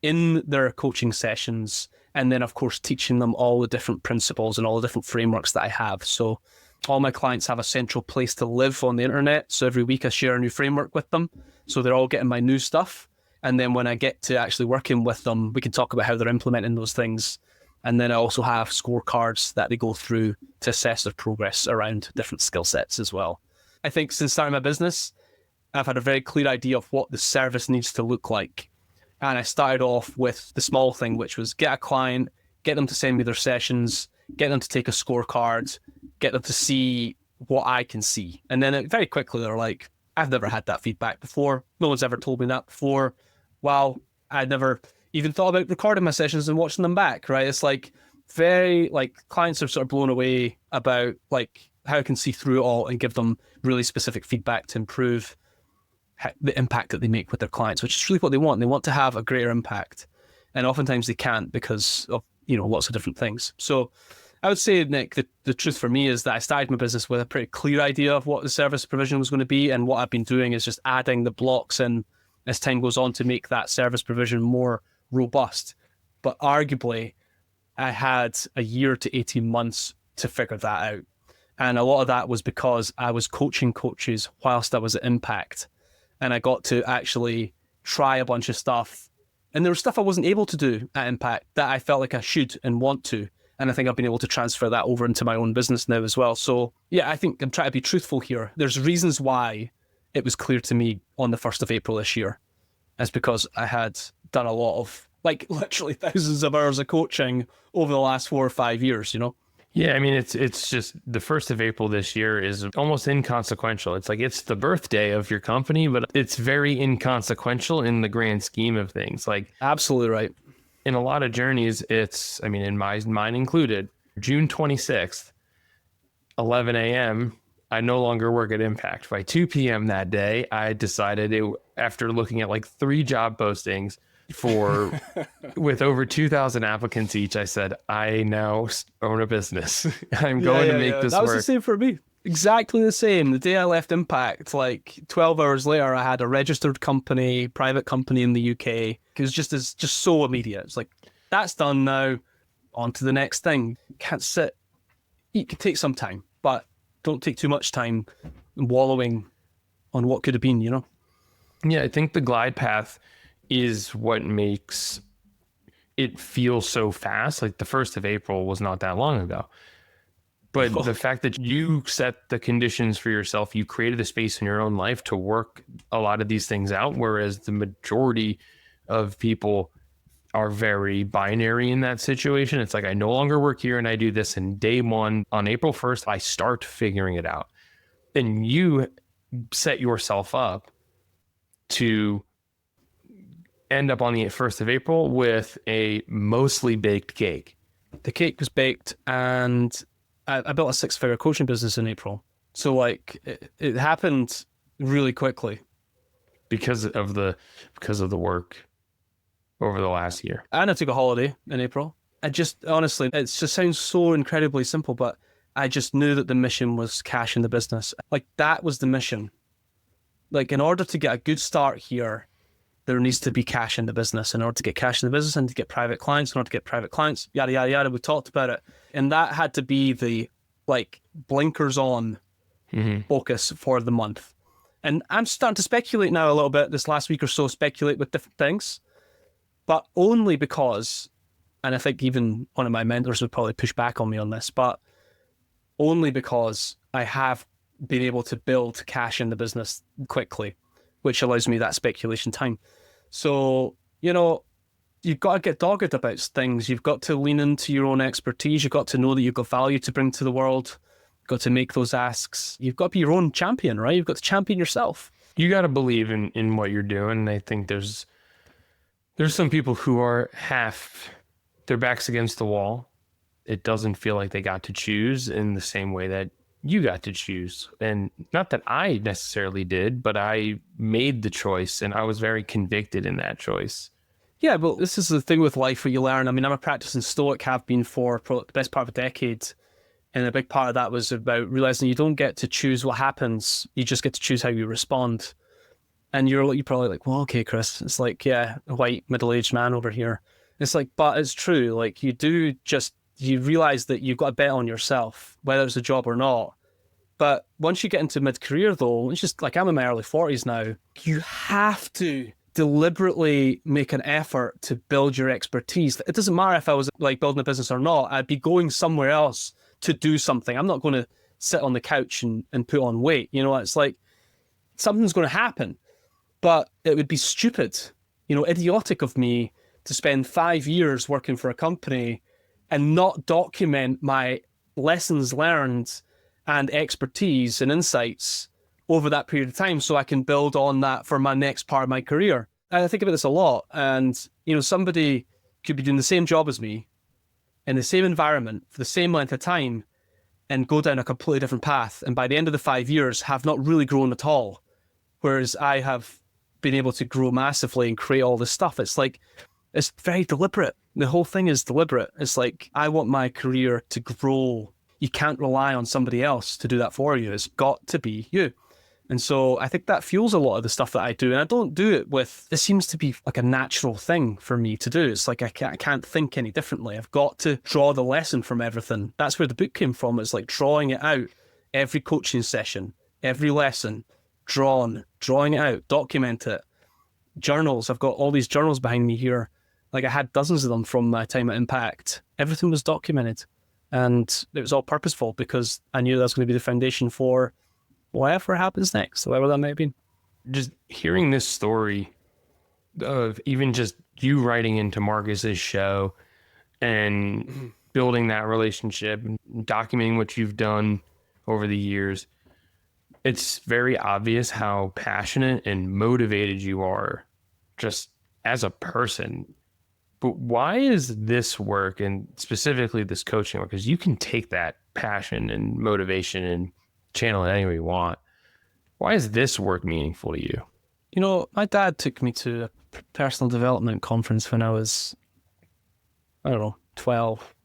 in their coaching sessions, and then of course teaching them all the different principles and all the different frameworks that I have. So all my clients have a central place to live on the internet. So every week I share a new framework with them. So they're all getting my new stuff. And then when I get to actually working with them, we can talk about how they're implementing those things. And then I also have scorecards that they go through to assess their progress around different skill sets as well. I think since starting my business, I've had a very clear idea of what the service needs to look like. And I started off with the small thing, which was get a client, get them to send me their sessions, get them to take a scorecard, get them to see what I can see. And then very quickly, they're like, I've never had that feedback before. No one's ever told me that before. Wow, I'd never even thought about recording my sessions and watching them back, right? It's like very, like, clients are sort of blown away about like how I can see through it all and give them really specific feedback to improve the impact that they make with their clients, which is really what they want. They want to have a greater impact. And oftentimes they can't because of, lots of different things. So I would say, Nick, the truth for me is that I started my business with a pretty clear idea of what the service provision was going to be. And what I've been doing is just adding the blocks in as time goes on to make that service provision more robust. But arguably, I had a year to 18 months to figure that out. And a lot of that was because I was coaching coaches whilst I was at Impact. And I got to actually try a bunch of stuff. And there was stuff I wasn't able to do at Impact that I felt like I should and want to. And I think I've been able to transfer that over into my own business now as well. So yeah, I think I'm trying to be truthful here. There's reasons why it was clear to me on the 1st of April this year. That's because I had done a lot of like literally thousands of hours of coaching over the last 4 or 5 years, you know? Yeah, I mean, it's just the 1st of April this year is almost inconsequential. It's like it's the birthday of your company, but it's very inconsequential in the grand scheme of things. Like Absolutely right. in a lot of journeys, it's, I mean, in mine included, June 26th, 11 a.m., I no longer work at Impact. By 2 p.m. that day, I decided after looking at like 3 job postings for with over 2,000 applicants each, I said, I now own a business. I'm going to make this That was the work. same for me. Exactly the same. The day I left Impact, like 12 hours later, I had a registered company, private company in the UK. It was just so immediate. It's like, that's done now. On to the next thing. Can't sit. You can take some time, but don't take too much time wallowing on what could have been, you know? Yeah, I think the glide path is what makes it feel so fast. Like the 1st of April was not that long ago. But the fact that you set the conditions for yourself, you created a space in your own life to work a lot of these things out, whereas the majority of people are very binary in that situation. It's like, I no longer work here and I do this. And day one, on April 1st, I start figuring it out. And you set yourself up to end up on the 1st of April with a mostly baked cake. The cake was baked, and I built a 6-figure coaching business in April. So like it happened really quickly because of the work over the last year. And I took a holiday in April. I just, honestly, it just sounds so incredibly simple, but I just knew that the mission was cash in the business. Like that was the mission. Like in order to get a good start here, there needs to be cash in the business. In order to get cash in the business and to get private clients, in order to get private clients, yada, yada, yada. We talked about it. And that had to be the like blinkers on focus for the month. And I'm starting to speculate now a little bit this last week or so, speculate with different things, but only because, and I think even one of my mentors would probably push back on me on this, but only because I have been able to build cash in the business quickly, which allows me that speculation time. So, you know, you've got to get dogged about things. You've got to lean into your own expertise. You've got to know that you've got value to bring to the world. You've got to make those asks. You've got to be your own champion, right? You've got to champion yourself. You got to believe in what you're doing. I think there's some people who are their back's against the wall. It doesn't feel like they got to choose in the same way that you got to choose. And not that I necessarily did, but I made the choice and I was very convicted in that choice. Yeah, well, this is the thing with life where you learn. I mean, I'm a practicing Stoic, have been for the best part of a decade. And a big part of that was about realizing you don't get to choose what happens. You just get to choose how you respond. And you're probably like, well, okay, Chris. It's like, yeah, a white middle-aged man over here. It's like, but it's true. Like you realize that you've got to bet on yourself, whether it's a job or not. But once you get into mid-career though, it's just like, I'm in my early 40s now. You have to deliberately make an effort to build your expertise. It doesn't matter if I was like building a business or not. I'd be going somewhere else to do something. I'm not going to sit on the couch and put on weight. You know, it's like something's going to happen. But it would be stupid, you know, idiotic of me to spend 5 years working for a company and not document my lessons learned and expertise and insights over that period of time so I can build on that for my next part of my career. And I think about this a lot. And, you know, somebody could be doing the same job as me in the same environment for the same length of time and go down a completely different path. And by the end of the 5 years, have not really grown at all. Whereas I have been able to grow massively and create all this stuff. It's like, it's very deliberate. The whole thing is deliberate. It's like, I want my career to grow. You can't rely on somebody else to do that for you. It's got to be you. And so I think that fuels a lot of the stuff that I do. And I don't do it with, it seems to be like a natural thing for me to do. It's like I can't think any differently. I've got to draw the lesson from everything. That's where the book came from. It's like drawing it out. Every coaching session, every lesson, drawing it out, document it. Journals, I've got all these journals behind me here. Like I had dozens of them from my time at Impact. Everything was documented. And it was all purposeful because I knew that was going to be the foundation for whatever happens next, whatever that might be. Just hearing this story of even just you writing into Marcus's show and building that relationship and documenting what you've done over the years, it's very obvious how passionate and motivated you are just as a person. But why is this work, and specifically this coaching work, because you can take that passion and motivation and channel it any way you want. Why is this work meaningful to you? You know, my dad took me to a personal development conference when I was, I don't know, 12,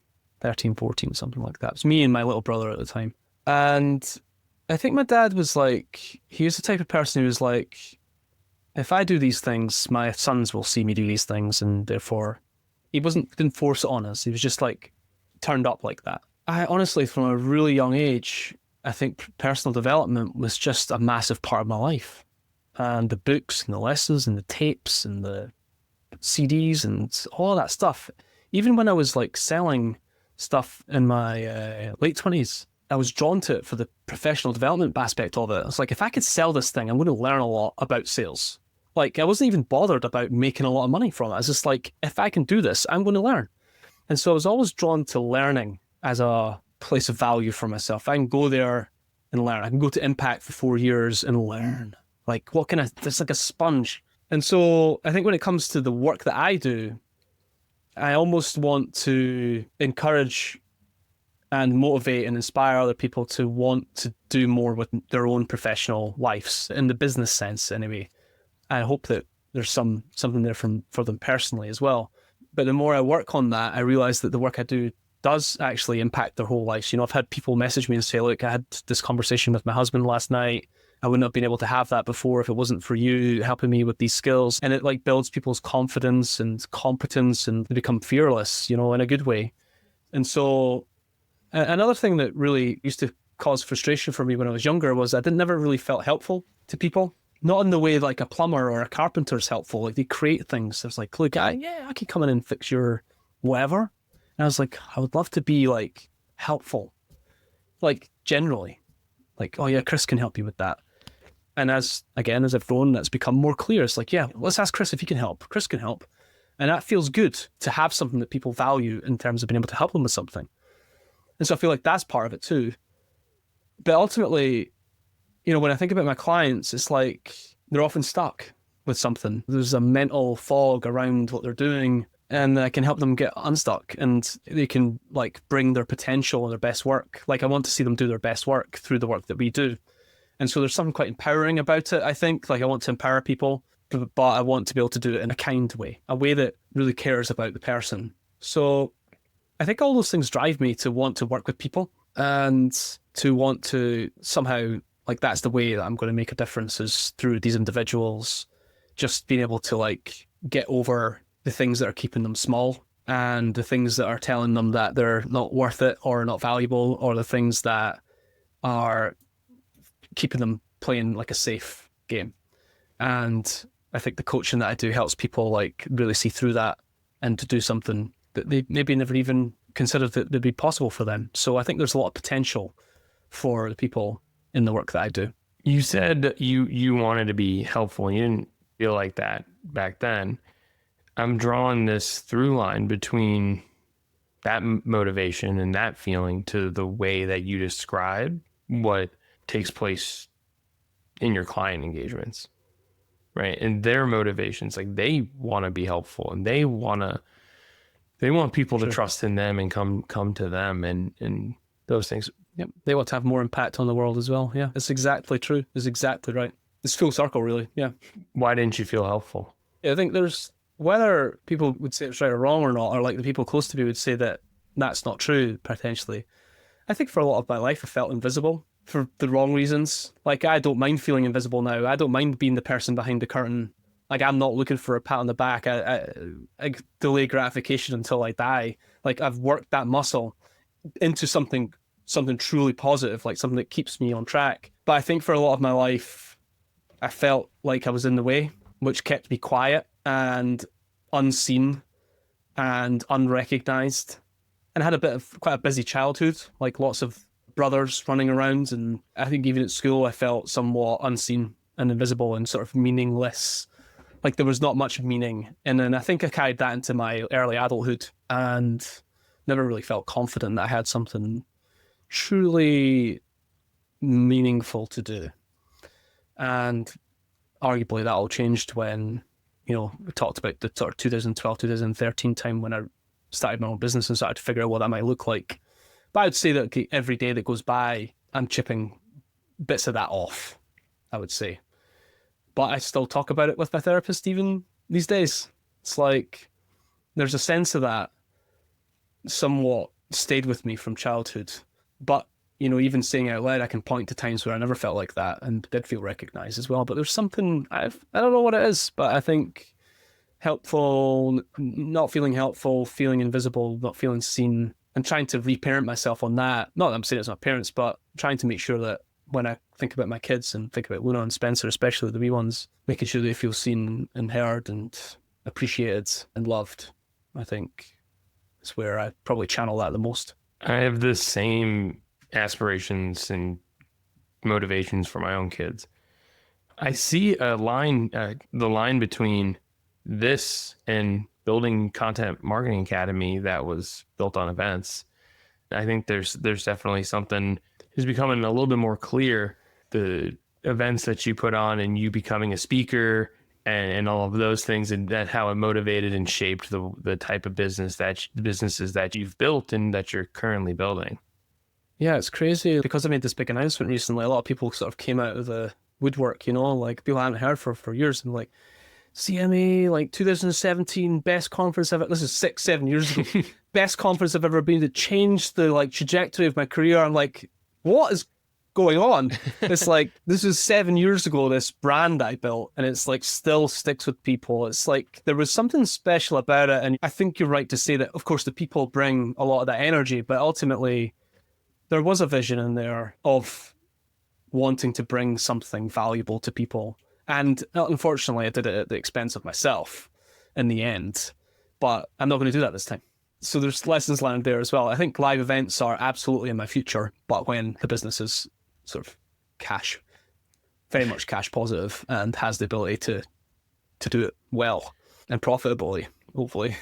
13, 14, something like that. It was me and my little brother at the time. And I think my dad was like, he was the type of person who was like, if I do these things, my sons will see me do these things, and therefore didn't force it on us. He was just like turned up like that. I honestly, from a really young age, I think personal development was just a massive part of my life. And the books and the lessons and the tapes and the CDs and all that stuff. Even when I was like selling stuff in my late 20s, I was drawn to it for the professional development aspect of it. It's like, if I could sell this thing, I'm going to learn a lot about sales. Like, I wasn't even bothered about making a lot of money from it. I was just like, if I can do this, I'm going to learn. And so I was always drawn to learning as a place of value for myself. I can go there and learn. I can go to Impact for 4 years and learn. Like, what can I, it's like a sponge. And so I think when it comes to the work that I do, I almost want to encourage and motivate and inspire other people to want to do more with their own professional lives, in the business sense anyway. I hope that there's something there for them personally as well. But the more I work on that, I realize that the work I do does actually impact their whole lives. You know, I've had people message me and say, look, I had this conversation with my husband last night. I wouldn't have been able to have that before if it wasn't for you helping me with these skills. And it like builds people's confidence and competence, and they become fearless, you know, in a good way. And so another thing that really used to cause frustration for me when I was younger was I never really felt helpful to people. Not in the way like a plumber or a carpenter is helpful. Like, they create things. I was like, look, I can come in and fix your whatever. And I was like, I would love to be like helpful, like generally, like, oh yeah, Chris can help you with that. And as I've grown, that's become more clear. It's like, yeah, let's ask Chris if he can help. Chris can help. And that feels good to have something that people value in terms of being able to help them with something. And so I feel like that's part of it too. But ultimately, you know, when I think about my clients, it's like they're often stuck with something. There's a mental fog around what they're doing, and I can help them get unstuck, and they can like bring their potential and their best work. Like, I want to see them do their best work through the work that we do. And so there's something quite empowering about it, I think. Like, I want to empower people, but I want to be able to do it in a kind way, a way that really cares about the person. So I think all those things drive me to want to work with people and to want to somehow, like, that's the way that I'm going to make a difference, is through these individuals, just being able to like get over the things that are keeping them small, and the things that are telling them that they're not worth it or not valuable, or the things that are keeping them playing like a safe game. And I think the coaching that I do helps people like really see through that and to do something that they maybe never even considered that would be possible for them. So I think there's a lot of potential for the people in the work that I do. You said you wanted to be helpful, and you didn't feel like that back then. I'm drawing this through line between that motivation and that feeling to the way that you describe what takes place in your client engagements, right? And their motivations, like, they want to be helpful, and they want people to trust in them and come to them, and those things. Yep. They want to have more impact on the world as well. Yeah, it's exactly true. It's exactly right. It's full circle, really. Yeah. Why didn't you feel helpful? Yeah, I think there's, whether people would say it's right or wrong or not, or like the people close to me would say that that's not true, potentially. I think for a lot of my life, I felt invisible for the wrong reasons. Like, I don't mind feeling invisible now. I don't mind being the person behind the curtain. Like, I'm not looking for a pat on the back. I delay gratification until I die. Like, I've worked that muscle into something truly positive, like something that keeps me on track. But I think for a lot of my life, I felt like I was in the way, which kept me quiet and unseen and unrecognized. And I had quite a busy childhood, like lots of brothers running around. And I think even at school, I felt somewhat unseen and invisible and sort of meaningless. Like there was not much meaning. And then I think I carried that into my early adulthood and never really felt confident that I had something truly meaningful to do. And arguably that all changed when, we talked about the sort of 2012, 2013 time when I started my own business and started to figure out what that might look like. But I'd say that every day that goes by, I'm chipping bits of that off, I would say. But I still talk about it with my therapist even these days. It's like there's a sense of that somewhat stayed with me from childhood. But, even saying it out loud, I can point to times where I never felt like that and did feel recognized as well. But there's something, I don't know what it is, but I think helpful, not feeling helpful, feeling invisible, not feeling seen, and trying to reparent myself on that. Not that I'm saying it's my parents, but trying to make sure that when I think about my kids and think about Luna and Spencer, especially the wee ones, making sure they feel seen and heard and appreciated and loved, I think is where I probably channel that the most. I have the same aspirations and motivations for my own kids. I see a line, the line between this and building content marketing academy that was built on events. I think there's definitely something is becoming a little bit more clear. The events that you put on and you becoming a speaker and all of those things, and that how it motivated and shaped the type of businesses that you've built and that you're currently building. Yeah, it's crazy because I made this big announcement recently. A lot of people sort of came out of the woodwork, like people I hadn't heard for years, and like CMA, like 2017 best conference ever. This is 6-7 years ago. Best conference I've ever been to, changed the like trajectory of my career. I'm like, what is going on? It's like, this is 7 years ago, this brand I built, and it's like still sticks with people. It's like there was something special about it. And I think you're right to say that, of course, the people bring a lot of that energy, but ultimately there was a vision in there of wanting to bring something valuable to people. And unfortunately, I did it at the expense of myself in the end, but I'm not going to do that this time. So there's lessons learned there as well. I think live events are absolutely in my future, but when the business is sort of very much cash positive and has the ability to do it well and profitably, hopefully.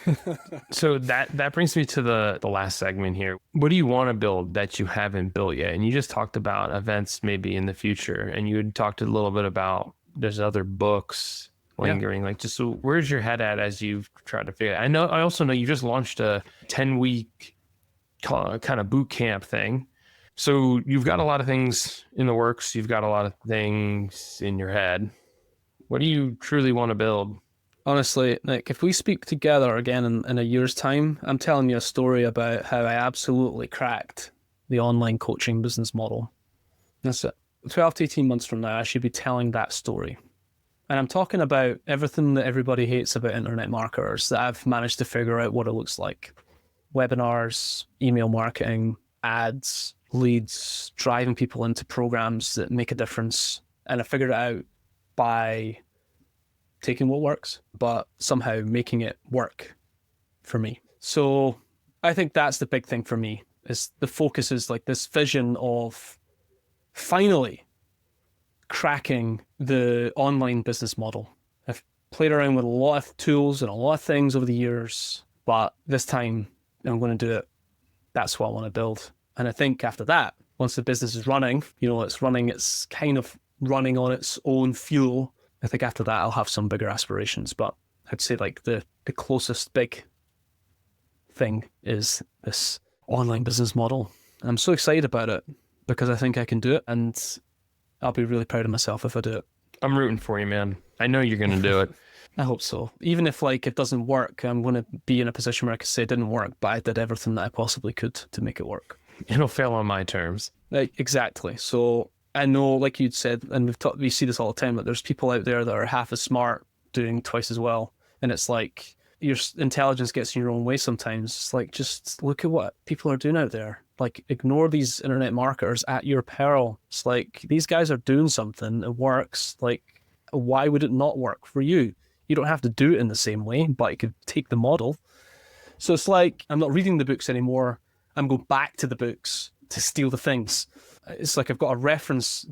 So that brings me to the last segment here. What do you want to build that you haven't built yet? And you just talked about events maybe in the future, and you had talked a little bit about there's other books lingering. Yeah. Like, just so where's your head at as you've tried to figure it out? I also know you just launched a 10-week kind of boot camp thing. So you've got a lot of things in the works. You've got a lot of things in your head. What do you truly want to build? Honestly, Nick, if we speak together again in a year's time, I'm telling you a story about how I absolutely cracked the online coaching business model. That's it. 12 to 18 months from now, I should be telling that story. And I'm talking about everything that everybody hates about internet marketers that I've managed to figure out what it looks like. Webinars, email marketing, ads, leads, driving people into programs that make a difference. And I figured it out by taking what works, but somehow making it work for me. So I think that's the big thing for me, is the focus is like this vision of finally cracking the online business model. I've played around with a lot of tools and a lot of things over the years, but this time I'm going to do it. That's what I want to build. And I think after that, once the business is running, it's kind of running on its own fuel. I think after that, I'll have some bigger aspirations, but I'd say like the closest big thing is this online business model. And I'm so excited about it because I think I can do it, and I'll be really proud of myself if I do it. I'm rooting for you, man. I know you're going to do it. I hope so. Even if like it doesn't work, I'm going to be in a position where I can say it didn't work, but I did everything that I possibly could to make it work. It'll fail on my terms. Exactly. So I know, like you'd said, and we see this all the time, that there's people out there that are half as smart doing twice as well. And it's like your intelligence gets in your own way sometimes. It's like, just look at what people are doing out there. Like, ignore these internet marketers at your peril. It's like, these guys are doing something. It works. Like, why would it not work for you? You don't have to do it in the same way, but you could take the model. So it's like, I'm not reading the books anymore. I'm going back to the books to steal the things. It's like I've got a reference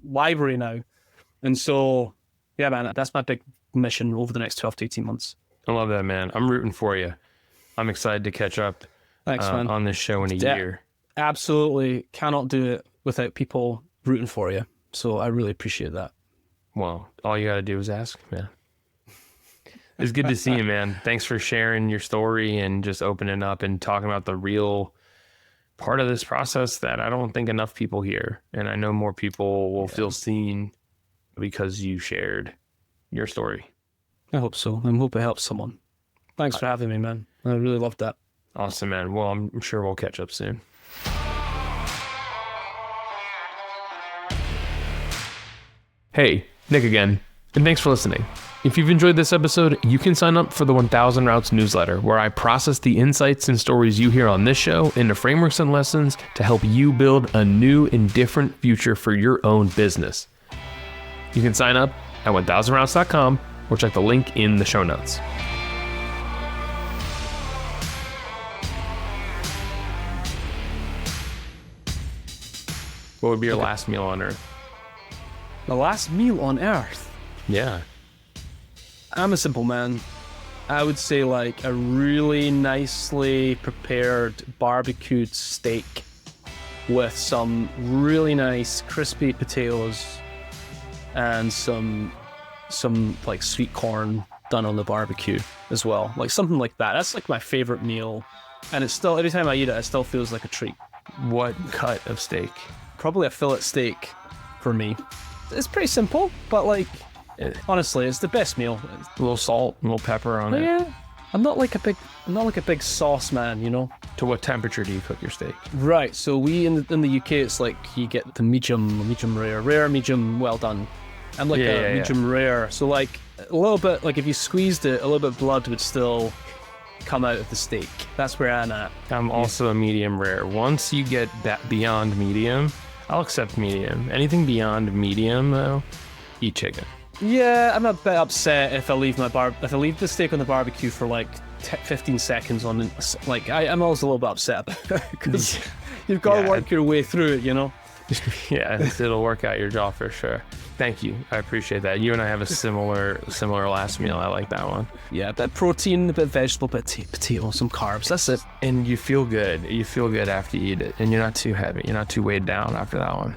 library now. And so Yeah, man, that's my big mission over the next 12 to 18 months. I love that, man. I'm rooting for you. I'm excited to catch up Thanks, man. on this show in a year. Absolutely cannot do it without people rooting for you. So I really appreciate that. Well, all you got to do is ask, man. It's good to see you, man. Thanks for sharing your story and just opening up and talking about the real part of this process that I don't think enough people hear. And I know more people will feel seen because you shared your story. I hope so. I hope it helps someone. Thanks for having me, man. I really loved that. Awesome, man. Well, I'm sure we'll catch up soon. Hey, Nick again, and thanks for listening. If you've enjoyed this episode, you can sign up for the 1000 Routes newsletter, where I process the insights and stories you hear on this show into frameworks and lessons to help you build a new and different future for your own business. You can sign up at 1000routes.com or check the link in the show notes. What would be your last meal on Earth? The last meal on Earth? Yeah. I'm a simple man. I would say like a really nicely prepared barbecued steak with some really nice crispy potatoes and some like sweet corn done on the barbecue as well. Like something like that. That's like my favorite meal. And it's still, every time I eat it, it still feels like a treat. What cut of steak? Probably a fillet steak for me. It's pretty simple, but like, honestly, it's the best meal. A little salt, a little pepper on it. Yeah, I'm not like a big sauce man, you know. To what temperature do you cook your steak? Right. So we in the UK, it's like you get the medium rare, medium well done. I'm like a medium rare. So like a little bit, like if you squeezed it, a little bit of blood would still come out of the steak. That's where I'm at. I'm also a medium rare. Once you get that beyond medium, I'll accept medium. Anything beyond medium, though, eat chicken. Yeah, I'm a bit upset if I leave the steak on the barbecue for like 15 seconds on. Like I'm always a little bit upset about it because you've got to work your way through it, you know. Yeah, it'll work out your jaw for sure. Thank you. I appreciate that. You and I have a similar last meal. I like that one. Yeah, a bit of protein, a bit of vegetable, a bit of potato, some carbs. That's it. And you feel good. You feel good after you eat it. And you're not too heavy. You're not too weighed down after that one.